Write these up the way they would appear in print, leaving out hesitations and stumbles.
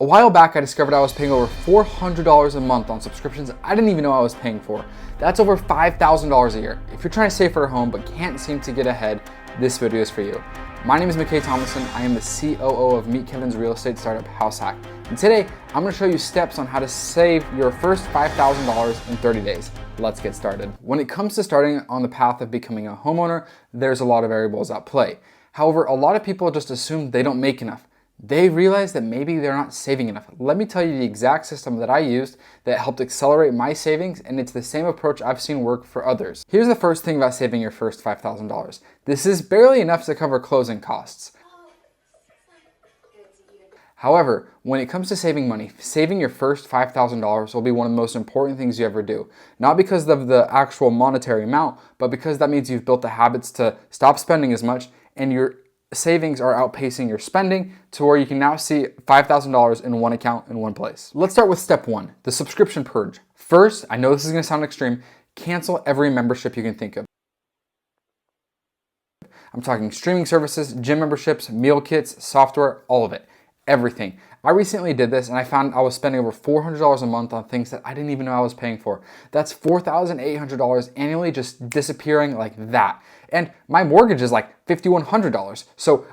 A while back, I discovered I was paying over $400 a month on subscriptions I didn't even know I was paying for. That's over $5,000 a year. If you're trying to save for a home but can't seem to get ahead, this video is for you. My name is McKay. I am the COO of Meet Kevin's real estate startup House Hack. And today, I'm going to show you steps on how to save your first $5,000 in 30 days. Let's get started. When it comes to starting on the path of becoming a homeowner, there's a lot of variables at play. However, a lot of people just assume they don't make enough. They realize that maybe they're not saving enough. Let me tell you the exact system that I used that helped accelerate my savings, and it's the same approach I've seen work for others. Here's the first thing about saving your first $5,000. This is barely enough to cover closing costs. However, when it comes to saving money, saving your first $5,000 will be one of the most important things you ever do. Not because of the actual monetary amount, but because that means you've built the habits to stop spending as much and your savings are outpacing your spending to where you can now see $5,000 in one account in one place. Let's start with step one, the subscription purge. First, I know this is going to sound extreme, cancel every membership you can think of. I'm talking streaming services, gym memberships, meal kits, software, all of it, everything. I recently did this and I found I was spending over $400 a month on things that I didn't even know I was paying for. That's $4,800 annually just disappearing like that. And my mortgage is like $5,100. So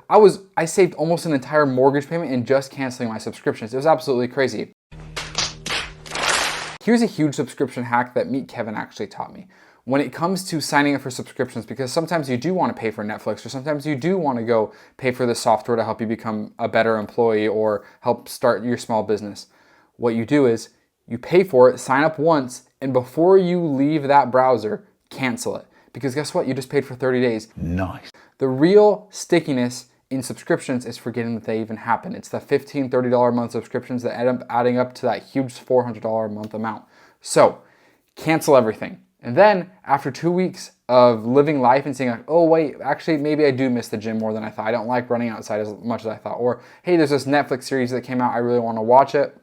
I saved almost an entire mortgage payment in just canceling my subscriptions. It was absolutely crazy. Here's a huge subscription hack that Meet Kevin actually taught me. When it comes to signing up for subscriptions, because sometimes you do want to pay for Netflix, or sometimes you do want to go pay for the software to help you become a better employee or help start your small business. What you do is you pay for it, sign up once, and before you leave that browser, cancel it. Because guess what? You just paid for 30 days. Nice. The real stickiness in subscriptions is forgetting that they even happen. It's the $15, $30 a month subscriptions that end up adding up to that huge $400 a month amount. So cancel everything. And then after 2 weeks of living life and saying like, oh wait, actually maybe I do miss the gym more than I thought. I don't like running outside as much as I thought. Or hey, there's this Netflix series that came out. I really want to watch it.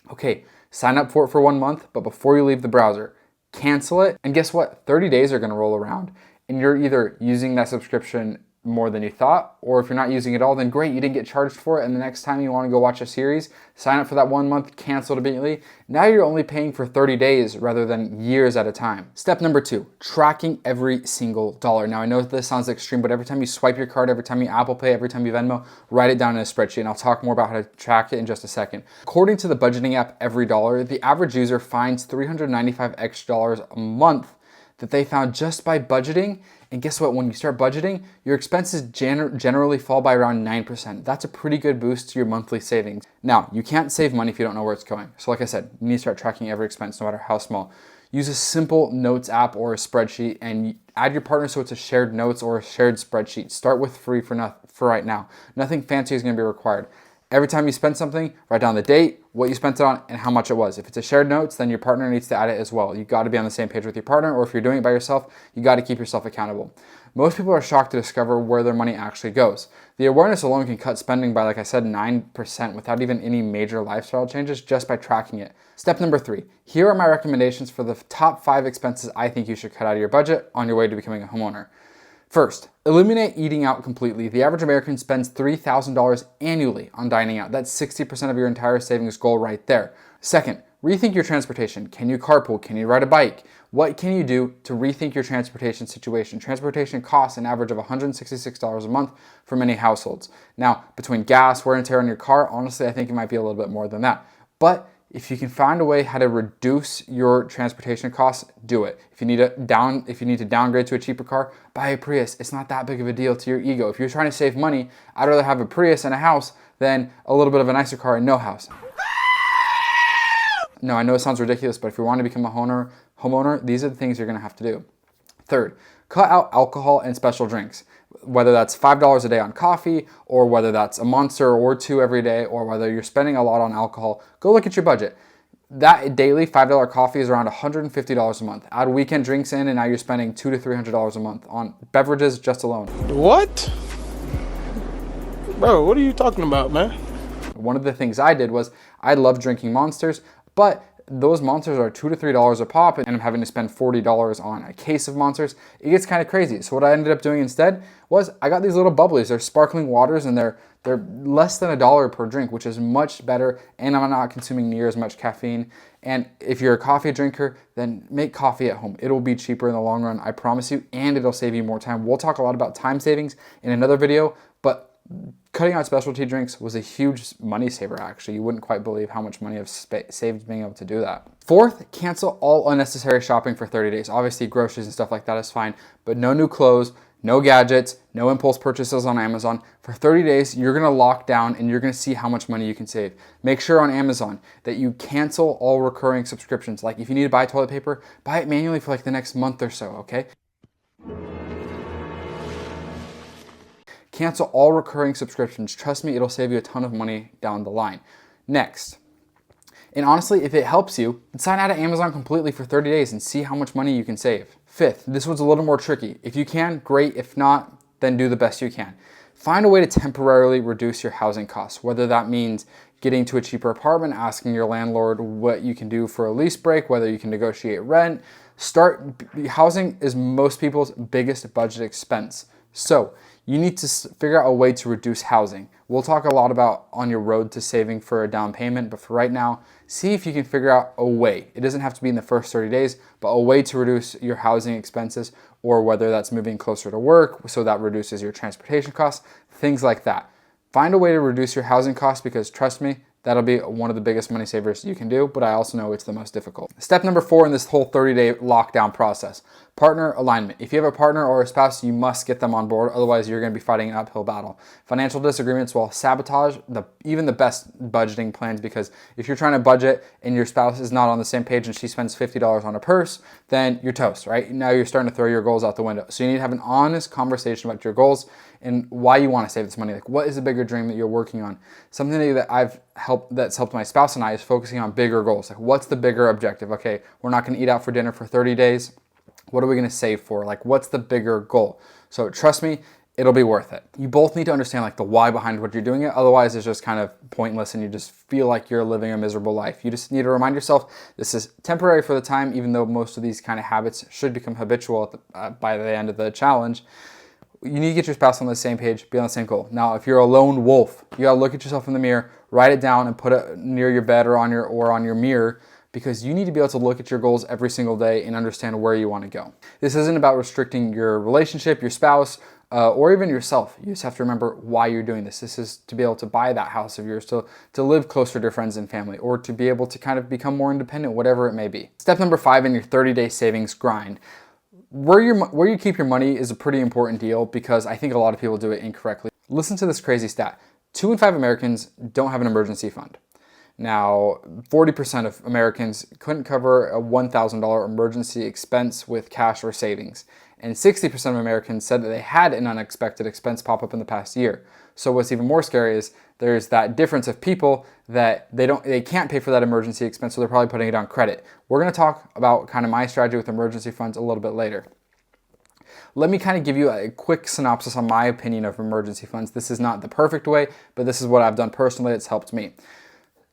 Okay, sign up for it for 1 month, but before you leave the browser, cancel it. And guess what? 30 days are going to roll around and you're either using that subscription more than you thought, or if you're not using it all, then great, you didn't get charged for it. And the next time you want to go watch a series, sign up for that 1 month, cancel it immediately. Now you're only paying for 30 days rather than years at a time. Step number two, tracking every single dollar. Now I know this sounds extreme, but every time you swipe your card, every time you Apple Pay, every time you Venmo, write it down in a spreadsheet. And I'll talk more about how to track it in just a second. According to the budgeting app Every Dollar, the average user finds $395 extra a month that they found just by budgeting. And guess what? When you start budgeting, your expenses generally fall by around 9%. That's a pretty good boost to your monthly savings. Now, you can't save money if you don't know where it's going. So like I said, you need to start tracking every expense, no matter how small. Use a simple notes app or a spreadsheet and add your partner so it's a shared notes or a shared spreadsheet. Start with free for right now. Nothing fancy is going to be required. Every time you spend something, write down the date, what you spent it on, and how much it was. If it's a shared notes, then your partner needs to add it as well. You got to be on the same page with your partner, or if you're doing it by yourself, you got to keep yourself accountable. Most people are shocked to discover where their money actually goes. The awareness alone can cut spending by, like I said, 9% without even any major lifestyle changes just by tracking it. Step number three, here are my recommendations for the top 5 expenses I think you should cut out of your budget on your way to becoming a homeowner. First, eliminate eating out completely. The average American spends $3,000 annually on dining out. That's 60% of your entire savings goal right there. Second, rethink your transportation. Can you carpool? Can you ride a bike? What can you do to rethink your transportation situation? Transportation costs an average of $166 a month for many households. Now, between gas, wear and tear on your car, honestly, I think it might be a little bit more than that. But if you can find a way how to reduce your transportation costs, do it. If you need to downgrade to a cheaper car, buy a Prius. It's not that big of a deal to your ego. If you're trying to save money, I'd rather have a Prius and a house than a little bit of a nicer car and no house. No, I know it sounds ridiculous, but if you want to become a homeowner, these are the things you're going to have to do. Third, cut out alcohol and special drinks. Whether that's $5 a day on coffee, or whether that's a Monster or 2 every day, or whether you're spending a lot on alcohol, go look at your budget. That daily $5 coffee is around $150 a month. Add weekend drinks in and now you're spending $200 to $300 a month on beverages just alone. What? Bro, what are you talking about, man? One of the things I did was I love drinking Monsters, but those monsters are $2 to $3 a pop, and I'm having to spend $40 on a case of monsters. It gets kind of crazy. So what I ended up doing instead was I got these little bubblies. They're sparkling waters, and they're less than $1 per drink, which is much better, and I'm not consuming near as much caffeine. And if you're a coffee drinker, then make coffee at home. It'll be cheaper in the long run, I promise you, and it'll save you more time. We'll talk a lot about time savings in another video, but cutting out specialty drinks was a huge money saver, actually. You wouldn't quite believe how much money I've saved being able to do that. Fourth, cancel all unnecessary shopping for 30 days. Obviously, groceries and stuff like that is fine, but no new clothes, no gadgets, no impulse purchases on Amazon. For 30 days, you're gonna lock down and you're gonna see how much money you can save. Make sure on Amazon that you cancel all recurring subscriptions. Like if you need to buy toilet paper, buy it manually for like the next month or so, okay? Cancel all recurring subscriptions. Trust me, it'll save you a ton of money down the line. Next, and honestly, if it helps you, sign out of Amazon completely for 30 days and see how much money you can save. Fifth, this one's a little more tricky. If you can, great. If not, then do the best you can. Find a way to temporarily reduce your housing costs, whether that means getting to a cheaper apartment, asking your landlord what you can do for a lease break, whether you can negotiate rent. Housing is most people's biggest budget expense. So you need to figure out a way to reduce housing. We'll talk a lot about on your road to saving for a down payment, but for right now, see if you can figure out a way. It doesn't have to be in the first 30 days, but a way to reduce your housing expenses, or whether that's moving closer to work, so that reduces your transportation costs, things like that. Find a way to reduce your housing costs, because trust me, that'll be one of the biggest money savers you can do, but I also know it's the most difficult. Step number 4 in this whole 30-day lockdown process, partner alignment. If you have a partner or a spouse, you must get them on board, otherwise you're gonna be fighting an uphill battle. Financial disagreements will sabotage even the best budgeting plans, because if you're trying to budget and your spouse is not on the same page and she spends $50 on a purse, then you're toast, right? Now you're starting to throw your goals out the window. So you need to have an honest conversation about your goals and why you want to save this money. Like, what is the bigger dream that you're working on? Something that's helped my spouse and I is focusing on bigger goals. Like, what's the bigger objective? Okay, we're not going to eat out for dinner for 30 days. What are we going to save for? Like, what's the bigger goal? So trust me, it'll be worth it. You both need to understand like the why behind what you're doing it. Otherwise, it's just kind of pointless and you just feel like you're living a miserable life. You just need to remind yourself this is temporary for the time, even though most of these kind of habits should become habitual by the end of the challenge. You need to get your spouse on the same page, be on the same goal. Now, if you're a lone wolf, you gotta look at yourself in the mirror, write it down and put it near your bed or on your mirror, because you need to be able to look at your goals every single day and understand where you want to go. This isn't about restricting your relationship, your spouse, or even yourself. You just have to remember why you're doing this. This is to be able to buy that house of yours, to live closer to friends and family, or to be able to kind of become more independent, whatever it may be. Step number 5 in your 30-day savings grind. Where you keep your money is a pretty important deal, because I think a lot of people do it incorrectly. Listen to this crazy stat. 2 in 5 Americans don't have an emergency fund. Now, 40% of Americans couldn't cover a $1,000 emergency expense with cash or savings. And 60% of Americans said that they had an unexpected expense pop up in the past year. So what's even more scary is there's that difference of people that they can't pay for that emergency expense, so they're probably putting it on credit. We're gonna talk about kind of my strategy with emergency funds a little bit later. Let me kind of give you a quick synopsis on my opinion of emergency funds. This is not the perfect way, but this is what I've done personally. It's helped me.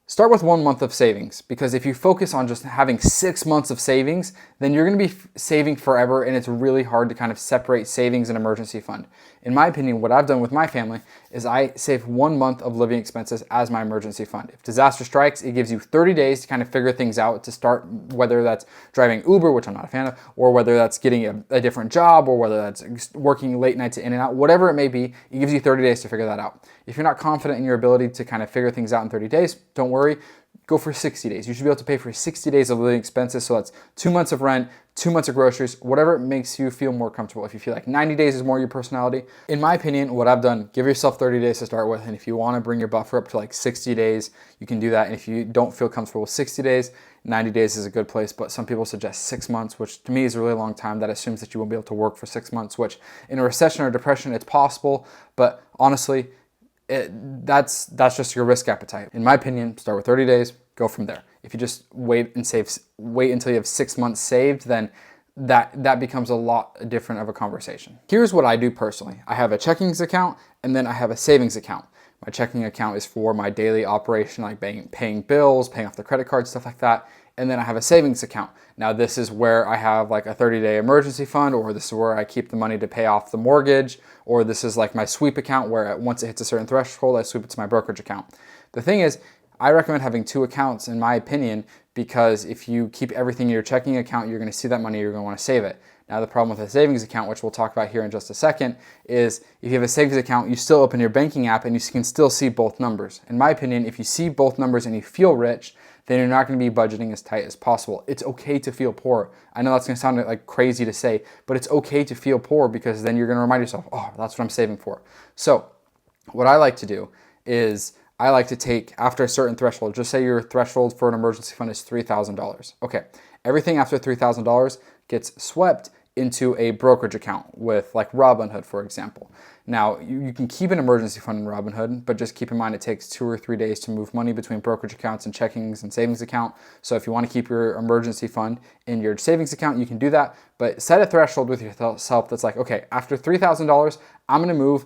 Start with 1 month of savings, because if you focus on just having 6 months of savings, then you're going to be saving forever, and it's really hard to kind of separate savings and emergency fund. In my opinion, what I've done with my family is I save 1 month of living expenses as my emergency fund. If disaster strikes, it gives you 30 days to kind of figure things out, to start, whether that's driving Uber, which I'm not a fan of, or whether that's getting a different job, or whether that's working late nights in and out, whatever it may be, it gives you 30 days to figure that out. If you're not confident in your ability to kind of figure things out in 30 days, don't worry, go for 60 days. You should be able to pay for 60 days of living expenses. So that's 2 months of rent, 2 months of groceries, whatever makes you feel more comfortable. If you feel like 90 days is more your personality, in my opinion, what I've done, give yourself 30 days to start with. And if you want to bring your buffer up to like 60 days, you can do that. And if you don't feel comfortable with 60 days, 90 days is a good place. But some people suggest 6 months, which to me is a really long time. That assumes that you won't be able to work for 6 months, which in a recession or depression, it's possible. But honestly, that's just your risk appetite. In my opinion, start with 30 days, go from there. If you just wait until you have 6 months saved, then that becomes a lot different of a conversation. Here's what I do personally. I have a checkings account and then I have a savings account. My checking account is for my daily operation, like paying bills, paying off the credit card, stuff like that. And then I have a savings account. Now this is where I have like a 30-day emergency fund, or this is where I keep the money to pay off the mortgage, or this is like my sweep account where once it hits a certain threshold, I sweep it to my brokerage account. The thing is, I recommend having two accounts in my opinion, because if you keep everything in your checking account, you're gonna see that money, you're gonna wanna save it. Now the problem with a savings account, which we'll talk about here in just a second, is if you have a savings account, you still open your banking app and you can still see both numbers. In my opinion, if you see both numbers and you feel rich, then you're not going to be budgeting as tight as possible. It's okay to feel poor. I know that's going to sound like crazy to say, but it's okay to feel poor, because then you're going to remind yourself, oh, that's what I'm saving for. So what I like to do is I like to take, after a certain threshold, just say your threshold for an emergency fund is $3,000. Okay, everything after $3,000 gets swept into a brokerage account with like Robinhood, for example. Now, you can keep an emergency fund in Robinhood, but just keep in mind it takes 2 or 3 days to move money between brokerage accounts and checkings and savings account. So if you want to keep your emergency fund in your savings account, you can do that, but set a threshold with yourself that's like, okay, after $3,000, I'm going to move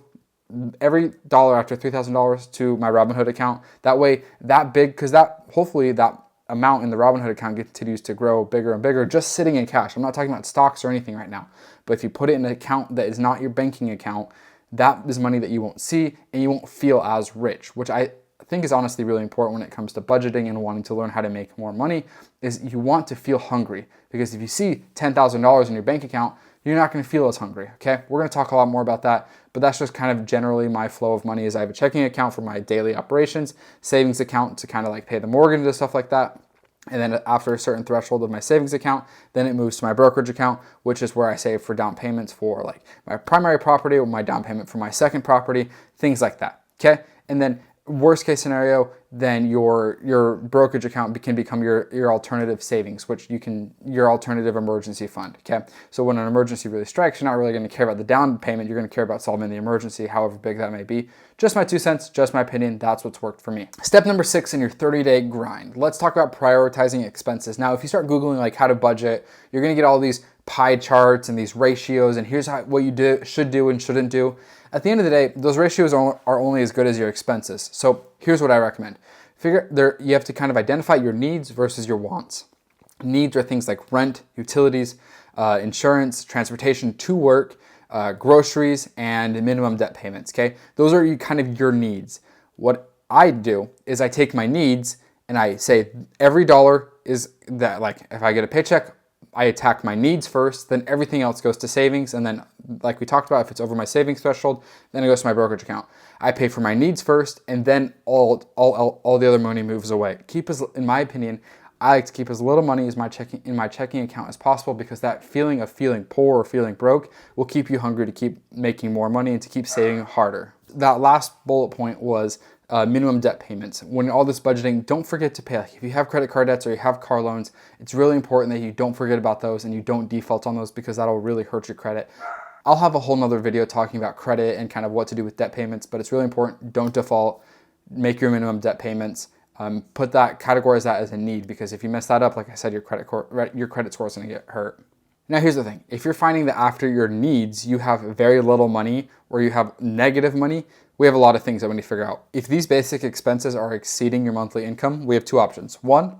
every dollar after $3,000 to my Robinhood account. That way, that big, because hopefully that amount in the Robinhood account continues to grow bigger and bigger, just sitting in cash. I'm not talking about stocks or anything right now, but if you put it in an account that is not your banking account, that is money that you won't see and you won't feel as rich, which I think is honestly really important when it comes to budgeting and wanting to learn how to make more money. Is you want to feel hungry, because if you see $10,000 in your bank account, you're not going to feel as hungry, okay? We're going to talk a lot more about that, but that's just kind of generally my flow of money. Is I have a checking account for my daily operations, savings account to kind of like pay the mortgage and stuff like that. And then after a certain threshold of my savings account, then it moves to my brokerage account, which is where I save for down payments for like my primary property or my down payment for my second property, things like that, okay? And then worst case scenario, then your brokerage account can become your alternative savings, which your alternative emergency fund, okay? So when an emergency really strikes, you're not really gonna care about the down payment, you're gonna care about solving the emergency, however big that may be. Just my 2 cents, just my opinion, that's what's worked for me. Step number 6 in your 30-day grind. Let's talk about prioritizing expenses. Now, if you start Googling like how to budget, you're gonna get all these pie charts and these ratios, and here's what you should do and shouldn't do. At the end of the day, those ratios are only as good as your expenses. So here's what I recommend. You have to kind of identify your needs versus your wants. Needs are things like rent, utilities, insurance, transportation to work, groceries, and minimum debt payments, okay? Those are kind of your needs. What I do is I take my needs and I say every dollar is that, like if I get a paycheck, I attack my needs first, then everything else goes to savings, and then like we talked about, if it's over my savings threshold, then it goes to my brokerage account. I pay for my needs first, and then all the other money moves away. In my opinion, I like to keep as little money in my checking account as possible, because that feeling of feeling poor or feeling broke will keep you hungry to keep making more money and to keep saving harder. That last bullet point was minimum debt payments. When all this budgeting, don't forget to pay. Like if you have credit card debts or you have car loans, it's really important that you don't forget about those and you don't default on those, because that'll really hurt your credit. I'll have a whole nother video talking about credit and kind of what to do with debt payments, but it's really important. Don't default, make your minimum debt payments. Categorize that as a need, because if you mess that up, like I said, your credit score is going to get hurt. Now here's the thing. If you're finding that after your needs, you have very little money or you have negative money, we have a lot of things that we need to figure out. If these basic expenses are exceeding your monthly income, we have two options. One,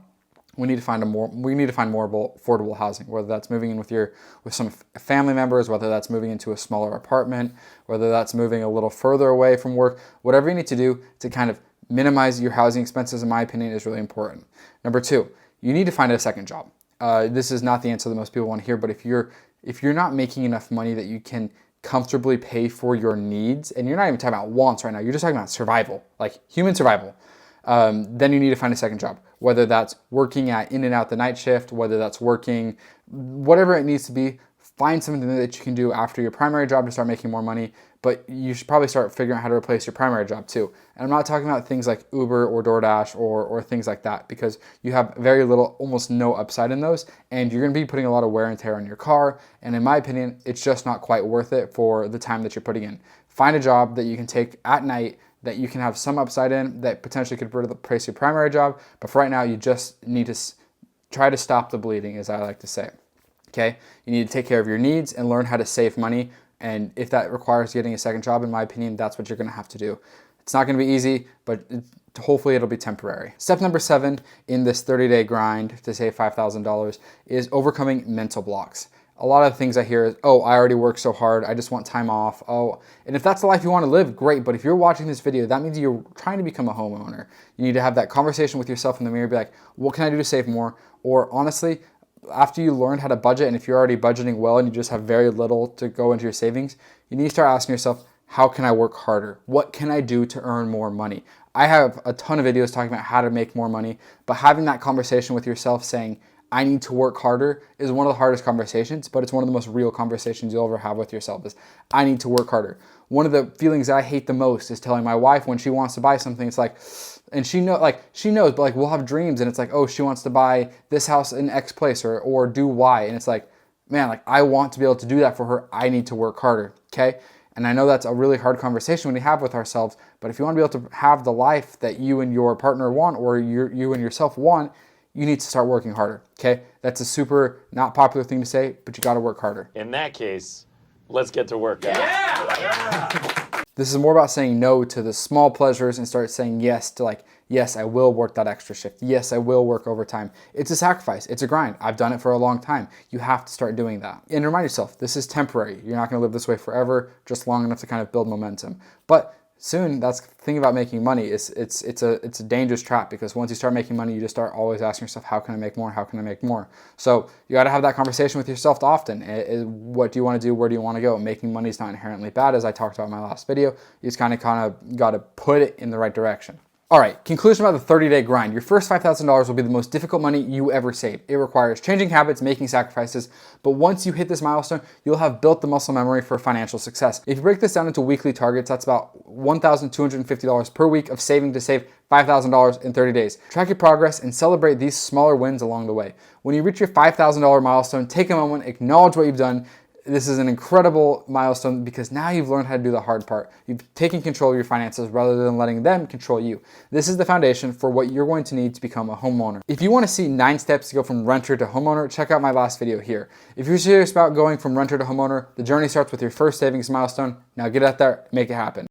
we need to find more affordable housing, whether that's moving in with some family members, whether that's moving into a smaller apartment, whether that's moving a little further away from work. Whatever you need to do to kind of minimize your housing expenses, in my opinion, is really important. Number two, you need to find a second job. This is not the answer that most people want to hear, but if you're not making enough money that you can comfortably pay for your needs, and you're not even talking about wants right now, you're just talking about survival, like human survival, then you need to find a second job, whether that's working at in and out the night shift, whether that's working, whatever it needs to be. Find something that you can do after your primary job to start making more money, but you should probably start figuring out how to replace your primary job too. And I'm not talking about things like Uber or DoorDash or things like that, because you have very little, almost no upside in those, and you're gonna be putting a lot of wear and tear on your car, and in my opinion, it's just not quite worth it for the time that you're putting in. Find a job that you can take at night, that you can have some upside in, that potentially could replace your primary job, but for right now, you just need to try to stop the bleeding, as I like to say. Okay, you need to take care of your needs and learn how to save money. And if that requires getting a second job, in my opinion, that's what you're going to have to do. It's not going to be easy, but hopefully it'll be temporary. Step number 7 in this 30-day grind to save $5,000 is overcoming mental blocks. A lot of things I hear is, oh, I already work so hard, I just want time off. Oh, and if that's the life you want to live, great. But if you're watching this video, that means you're trying to become a homeowner. You need to have that conversation with yourself in the mirror, be like, what can I do to save more? Or honestly, after you learn how to budget, and if you're already budgeting well and you just have very little to go into your savings, you need to start asking yourself, how can I work harder? What can I do to earn more money? I have a ton of videos talking about how to make more money, but having that conversation with yourself saying, I need to work harder is one of the hardest conversations, but it's one of the most real conversations you'll ever have with yourself is, I need to work harder. One of the feelings I hate the most is telling my wife when she wants to buy something, it's like, and she knows, but like we'll have dreams and it's like, oh, she wants to buy this house in X place or do Y. And it's like, man, like I want to be able to do that for her. I need to work harder, okay? And I know that's a really hard conversation we have with ourselves, but if you want to be able to have the life that you and your partner want or you and yourself want, you need to start working harder, okay? That's a super not popular thing to say, but you got to work harder. In that case, let's get to work. This is more about saying no to the small pleasures and start saying yes to like, yes, I will work that extra shift. Yes, I will work overtime. It's a sacrifice. It's a grind. I've done it for a long time. You have to start doing that. And remind yourself, this is temporary. You're not going to live this way forever, just long enough to kind of build momentum. But soon, that's the thing about making money. It's a dangerous trap because once you start making money, you just start always asking yourself, how can I make more? How can I make more? So you got to have that conversation with yourself often. What do you want to do? Where do you want to go? Making money is not inherently bad, as I talked about in my last video. You just kind of got to put it in the right direction. All right, conclusion about the 30-day grind. Your first $5,000 will be the most difficult money you ever save. It requires changing habits, making sacrifices, but once you hit this milestone, you'll have built the muscle memory for financial success. If you break this down into weekly targets, that's about $1,250 per week of saving to save $5,000 in 30 days. Track your progress and celebrate these smaller wins along the way. When you reach your $5,000 milestone, take a moment, acknowledge what you've done. This is an incredible milestone because now you've learned how to do the hard part. You've taken control of your finances rather than letting them control you. This is the foundation for what you're going to need to become a homeowner. If you want to see 9 steps to go from renter to homeowner, check out my last video here. If you're serious about going from renter to homeowner, the journey starts with your first savings milestone. Now get out there, make it happen.